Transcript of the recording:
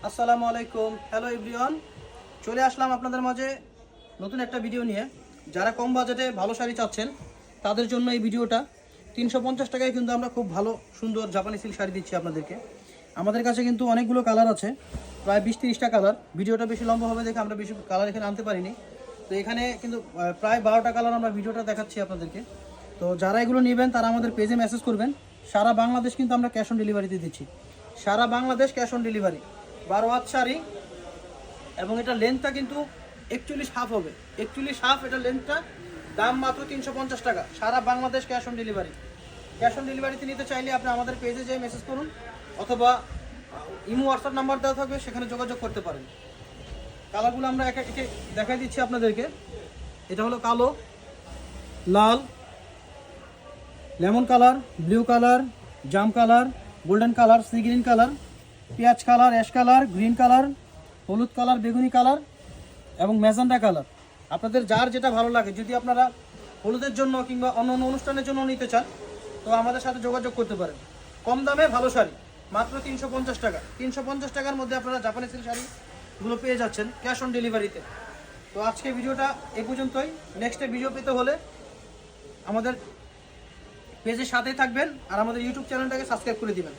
আসসালামু আলাইকুম, hello everyone. চলে আসলাম আপনাদের মাঝে নতুন একটা ভিডিও নিয়ে। যারা কম বাজেটে ভালো শাড়ি চাচ্ছেন তাদের জন্য এই ভিডিওটা। 350 টাকায় কিন্তু আমরা খুব ভালো সুন্দর জাপানি সিল্ক শাড়ি দিচ্ছি আপনাদেরকে। আমাদের কাছে কিন্তু অনেকগুলো কালার আছে, প্রায় 20-30টা কালার। ভিডিওটা বেশি লম্বা হবে দেখে আমরা বেশি কালার এখানে আনতে পারিনি। তো এখানে কিন্তু প্রায় 12টা কালার আমরা ভিডিওটা দেখাচ্ছি আপনাদেরকে। তো যারা এগুলো নেবেন তারা আমাদের পেজে মেসেজ করবেন। সারা বাংলাদেশ কিন্তু আমরা ক্যাশ অন ডেলিভারিতে দিচ্ছি, সারা বাংলাদেশ ক্যাশ অন ডেলিভারি। 12 হাত শাড়ি এবং এটা লেন্থটা কিন্তু 41 হাফ হবে, 41 হাফ এটা লেন্থটা। দাম মাত্র 350 টাকা, সারা Bangladesh cash on delivery. Cash on ডেলিভারিতে নিতে চাইলে আপনি আমাদের পেজে যেয়ে মেসেজ করুন, অথবা ইমো হোয়াটসঅ্যাপ নাম্বার দেওয়া থাকবে, সেখানে যোগাযোগ করতে পারেন। কালারগুলো আমরা এক একে দেখাই দিচ্ছি আপনাদেরকে। এটা হলো কালো, লাল, লেমন কালার, ব্লু কালার, জাম colour, golden colour, sea green colour, পেঁয়াজ colour, ash colour, green colour, হলুদ কালার, বেগুনি কালার এবং ম্যাজেন্টা কালার। আপনাদের যার যেটা ভালো লাগে, যদি আপনারা হলুদের জন্য কিংবা অন্য অন্য অনুষ্ঠানের জন্য নিতে চান তো আমাদের সাথে যোগাযোগ করতে পারেন। কম দামে ভালো শাড়ি মাত্র 350 টাকা। 350 টাকার মধ্যে আপনারা জাপানি সিল্ক শাড়িগুলো পেয়ে যাচ্ছেন ক্যাশ অন ডেলিভারিতে। তো আজকে ভিডিওটা এই পর্যন্তই। নেক্সটে ভিডিও পেতে হলে আমাদের পেজের সাথেই থাকবেন আর আমাদের ইউটিউব চ্যানেলটাকে সাবস্ক্রাইব করে দিবেন।